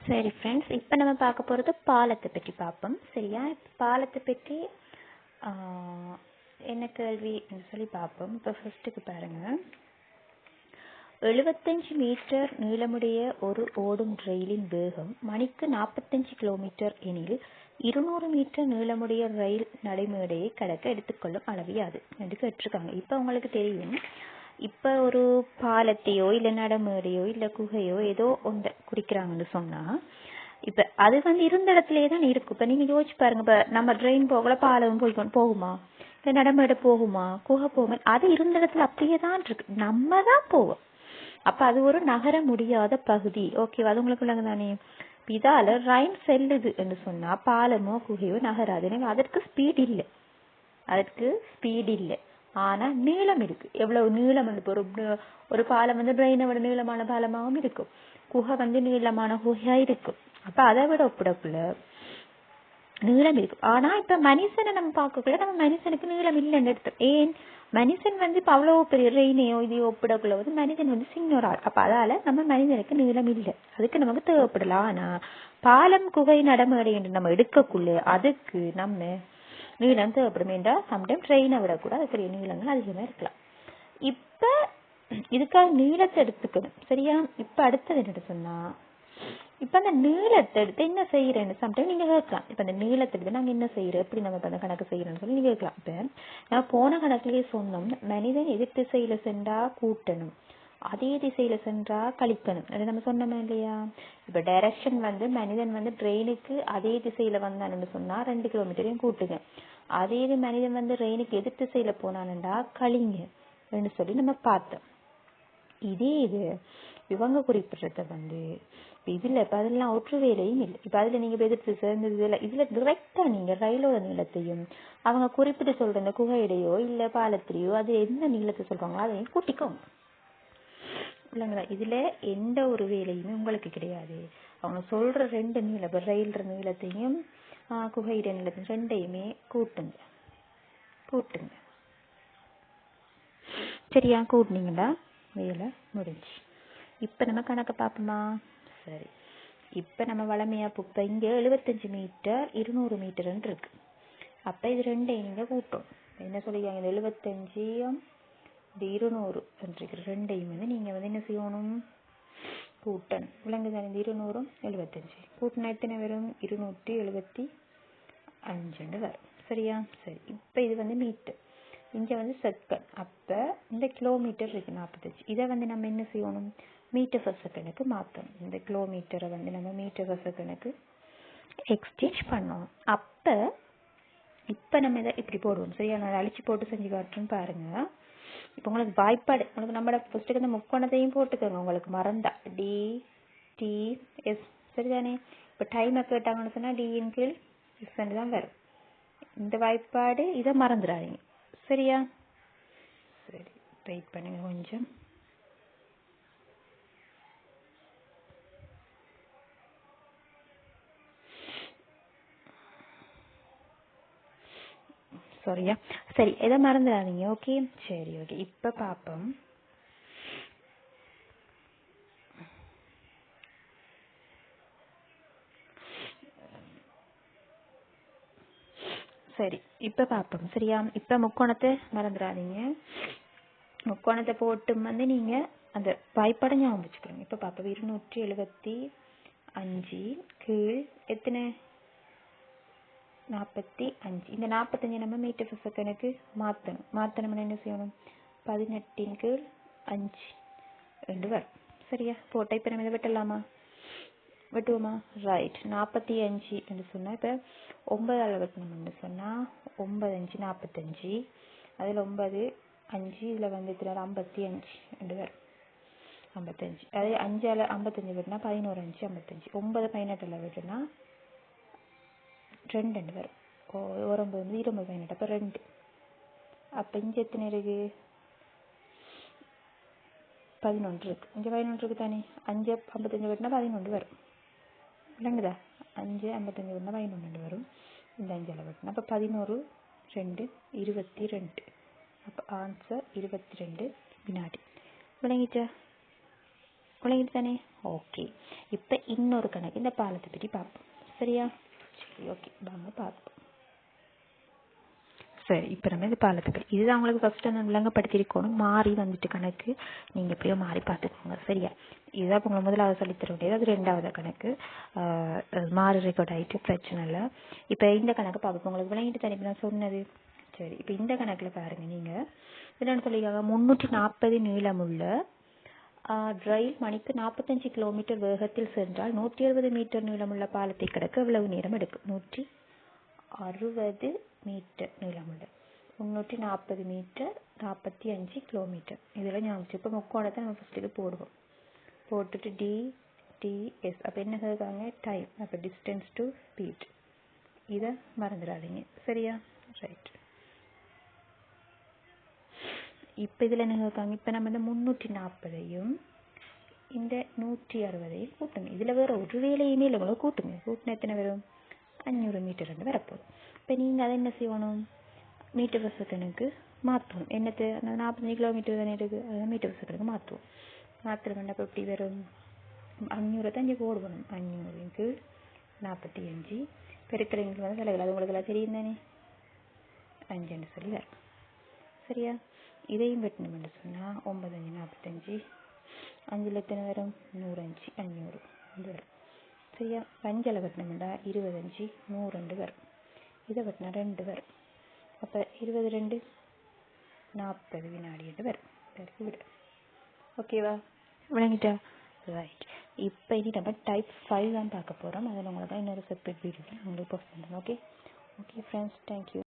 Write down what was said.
சரி ஃப்ரெண்ட்ஸ், இப்போ நம்ம பார்க்க போகிறது பாலத்தை பற்றி பார்ப்போம். சரியா? பாலத்தை பற்றி என்ன கேள்வி சொல்லி பார்ப்போம். இப்போ ஃபர்ஸ்ட்டுக்கு பாருங்கள். 75 மீட்டர் நீளமுடைய ஒரு ஓடும் ரயிலின் வேகம் மணிக்கு 45 கிலோமீட்டர் எனில் 200 மீட்டர் நீளமுடைய ரயில் நடைமேடையை கடக்க எடுத்துக்கொள்ளும் அளவு யாது என்று கேட்டிருக்காங்க. இப்போ உங்களுக்கு தெரியும், இப்போ ஒரு பாலத்தையோ இல்லை நடைமேடையோ இல்லை குகையோ ஏதோ ஒன்றை குறிக்கிறாங்கன்னு சொன்னால், இப்போ அது இருந்த இடத்துலயே தான் இருக்கும். இப்போ நீங்கள் யோசிச்சு பாருங்க, இப்போ நம்ம ட்ரெயின் போகல பாலம் போகுமா, இல்லை நடைமேடை போகுமா, குகை போகுமா? அது இருந்த இடத்துல அப்படியே தான் இருக்கு, நம்ம தான் போவோம். அப்போ அது ஒரு நகர முடியாத பகுதி. ஓகேவா? அது உங்களுக்கு விளங்கு தானே? இதால் ரயில் செல்லுது என்று சொன்னால் பாலமோ குகையோ நகராது. எனவே அதற்கு ஸ்பீட் இல்லை, ஆனால் நீளம் இருக்கு. எவ்வளவு நீளம்? ஒரு பாலம் ட்ரெயினை விட நீளமான பாலமாகவும் இருக்கும், குகை நீளமான குகையா இருக்கும். அப்போ அதை விட ஒப்பிடக்குள்ள நீளம் இருக்கும். ஆனா இப்ப மனுஷனை நம்ம பார்க்கக்குள்ள நம்ம மனுஷனுக்கு நீளம் இல்லைன்னு எடுத்தோம். ஏன்? மனுஷன் இப்ப அவ்வளவு பெரிய ரெயினையோ இதையோ ஒப்பிடக்குள்ள மனிதன் சின்ன ஒரு ஆள். அப்ப அதால நம்ம மனிதனுக்கு நீளம் இல்லை, அதுக்கு நமக்கு தேவைப்படலாம். ஆனா பாலம் குகை நடைமேடை என்று நம்ம எடுக்கக்குள்ள அதுக்கு நம்ம நீளம் தேவைப்படும். என்றால் சம்டைம் ட்ரெயினை விட கூட அதுக்குரிய நீளங்கள் அதிகமா இருக்கலாம். இப்ப இதுக்காக நீளத்தை எடுத்துக்கணும். சரியா? இப்ப அடுத்தது என்ன சொன்னா, இப்ப அந்த நீளத்தை எடுத்து என்ன செய்யறேன்னு சம்டைம் நீங்க கேட்கலாம். இப்ப அந்த நீளத்தை எடுத்து நாங்க என்ன செய்யறோம், எப்படி நம்ம அந்த கணக்கு செய்யறோம்னு சொல்லி நீங்க கேட்கலாம். இப்ப நான் போன கணக்குலயே சொன்னோம், மனிதன் எதிர் திசையில சென்றா கூட்டணும், அதே திசையில சென்றா கழிக்கணும். அது நம்ம சொன்னோமே இல்லையா? இப்ப டைரக்ஷன் மனிதன் ட்ரெயினுக்கு அதே திசையில வந்தான்னு சொன்னா 2 கிலோமீட்டரையும் கூட்டுங்க. அதே இது மனிதன் ட்ரெயினுக்கு எதிர் திசையில போனான்டா கழிங்க சொல்லி நம்ம பார்த்தோம். இதே இது இவங்க குறிப்பிடுறத இதுல இப்ப அதெல்லாம் ஒற்று வேலையும் இல்லை. இப்ப அதுல நீங்க எதிர்த்து சேர்ந்தது இதுல டிரெக்டா நீங்க ரயிலோட நீளத்தையும் அவங்க குறிப்பிட்டு சொல்ற இந்த குகையிடையோ இல்ல பாலத்திலேயோ அது எந்த நீளத்தை சொல்றாங்களோ அதையும் கூட்டிக்கோங்க. இல்லைங்களா? இதுல எந்த ஒரு வேலையுமே உங்களுக்கு கிடையாது. அவங்க சொல்ற 2 நீளம், ரயில் நீளத்தையும் குகையிட நீளத்தையும் ரெண்டையுமே கூட்டுங்க. சரியா? கூட்டினீங்களா? வேலை முடிஞ்சு. இப்ப நம்ம கணக்கு பார்ப்போமா? சரி, இப்ப நம்ம வளமையா இப்ப இங்க 75 மீட்டர் 200 மீட்டர் இருக்கு. அப்ப இது ரெண்டையும் நீங்க கூட்டும். என்ன சொல்லிருக்காங்க? 75 200 ரெண்டையும் நீங்க என்ன செய்யணும்? கூட்டணும். விலங்குதான். 200 75 கூட்டினா எத்தனை வரும்? 275 வரும். சரியா? சரி, இப்ப இது மீட்டர், இங்க செகண்ட். அப்ப இந்த கிலோமீட்டர் இருக்கு 45. இதை நம்ம என்ன செய்யணும்? மீட்டர் பர் செகண்டுக்கு மாற்றணும். இந்த கிலோமீட்டரை நம்ம மீட்டர் பர் செகண்டுக்கு எக்ஸ்சேஞ்ச் பண்ணணும். அப்ப இப்ப நம்ம இதை இப்படி போடுவோம். சரியா? நான் அழிச்சு போட்டு செஞ்சு காட்டுறேன்னு பாருங்க. இப்ப உங்களுக்கு வாய்ப்பாடு, உங்களுக்கு நம்ம ஃபர்ஸ்ட்டுக்கு இந்த முக்கோணத்தையும் போட்டுக்கோங்க. உங்களுக்கு மறந்தா DTS. சரிதானே? இப்ப டைமை கேட்டாங்கன்னு சொன்னா D/S தான் வரும். இந்த வாய்ப்பாடு இதை மறந்துடாதீங்க. சரியா? சரி, வெயிட் பண்ணுங்க கொஞ்சம். சாரியா? சரி, எதை மறந்துடாதீங்க. ஓகே, சரி, ஓகே. இப்ப பாப்போம். சரி, இப்ப பாப்போம். சரியா? இப்ப முக்கோணத்தை மறந்துடாதீங்க. முக்கோணத்தை போட்டு நீங்க அந்த வாய்ப்பாடை ஞாபகம் வச்சுக்கோங்க. இப்ப பாப்போம். 275 கீழ் எத்தனை? 45. இந்த 45 நம்ம மீட்டர் பர் செகண்டுக்கு மாத்தணும். என்ன செய்யணும்? 18 கீழ் 5 வரும். சரியா? போட்டா இப்ப நம்ம இதை வெட்டுவோமா? ரைட். 45 என்று சொன்னா இப்ப 9 வெட்டணும்னு சொன்னா 9 5 45. அதுல 9 5 இதுல 55 வரும். 55 அதே 5 55 வெட்டினா 11 5 55. 9 18 வெட்டினா 2 வரும். 9 20 18 அப்ப 2. அப்ப இங்க எத்தனை இருக்கு? 11 இருக்கு. இங்க 11 இருக்கு தானே? 5 55 வெட்டினா 11 வரும். இல்லைங்கதா? 5 55 வெட்டினா 11 வரும். இந்த 5 வெட்டினா அப்ப 11 2 22. அப்ப ஆன்சர் 22 வினாடி. விளங்கிச்சா? விளங்கிட்டு தானே? ஓகே. இப்போ இன்னொரு கணக்கு இந்த பாலத்தை பற்றி பார்ப்போம். சரியா? சரி, ஓகே, வாங்க பார்ப்போம். சரி, இப்போ நம்ம இந்த பாலத்தை பற்றி இதுதான் உங்களுக்கு ஃபஸ்ட்டு நான் விளங்கப்படுத்தியிருக்கணும். மாறி வந்துட்டு கணக்கு நீங்கள் எப்படியோ மாறி பார்த்துக்கோங்க. சரியா? இதுதான் இப்போ உங்களுக்கு முதலாவது சொல்லித்தர வேண்டியது. அது 2வது கணக்கு. மாறி ரெக்கார்ட் ஆகிட்டு பிரச்சனை இல்லை. இப்போ இந்த கணக்கு பார்ப்போம். உங்களுக்கு விளங்கிட்டு தானே இப்போ நான் சொன்னது. சரி, இப்போ இந்த கணக்கில் பாருங்கள். நீங்கள் என்னென்னு சொல்லியிருக்காங்க, 340 நீளமுள்ள ரயில் மணிக்கு 45 கிலோமீட்டர் வேகத்தில் சென்றால் 160 மீட்டர் நீளமுள்ள பாலத்தை கடக்க எவ்வளவு நேரம் எடுக்கும்? 160 மீட்டர் நீளமுள்ள 340 மீட்டர் 45 கிலோமீட்டர். இதில் ஞாபகம் இப்போ முக்கோணத்தை நம்ம ஃபஸ்ட்டுக்கு போடுவோம். போட்டுட்டு டிடிஎஸ் அப்போ என்ன கேட்காங்க? டைம். அப்போ டிஸ்டன்ஸ் டு ஸ்பீட். இதை மறந்துடாதீங்க. சரியா? ரைட். இப்போ இதில் என்ன கேட்காங்க? இப்போ நம்ம இந்த 340ஐயும் இந்த 160ஐயும் கூட்டுங்க. இதில் வேறு ஒரு வேலையுமே இல்லை. உங்களுக்கு கூட்டினா எத்தனை வரும்? 500 மீட்டர் வந்து வரப்போகுது. இப்போ நீங்கள் அதை என்ன செய்யணும்? மீட்டர் per செகண்டுக்கு மாற்றணும். என்னது? அந்த 45 கிலோமீட்டர் தானே இருக்குது, அதை மீட்டர் per செகண்டுக்கு மாற்றுவோம். மாற்றுறோம்னா இப்போ எப்படி வரும்? 500 தான் இங்கே போடுவோம். 500 × 45 பெருக்கலைங்களுக்கு வந்து விலைகள் அது உங்களுக்கு எல்லாம் தெரியும் தானே? 5 சொல்லி வரும். சரியா? இதையும் வெட்டணும்னு சொன்னால் 9 × 45 5 எத்தனை வரும்? 105 500 இது வரும். சரியா? 5 வெட்டணும்னா 25 102 வரும். இதை வெட்டினா 2 வரும். அப்போ 22 40 வினாடி வரும். விட ஓகேவா? விளங்கிட்டா? ரைட். இப்போ இனி நம்ம டைப் 5 தான் பார்க்க போகிறோம். அதில் உங்களுக்கு இன்னொரு செப்பரேட் வீடியோ உங்களுக்கு போஸ்ட் பண்ணுறோம். Okay friends, thank you.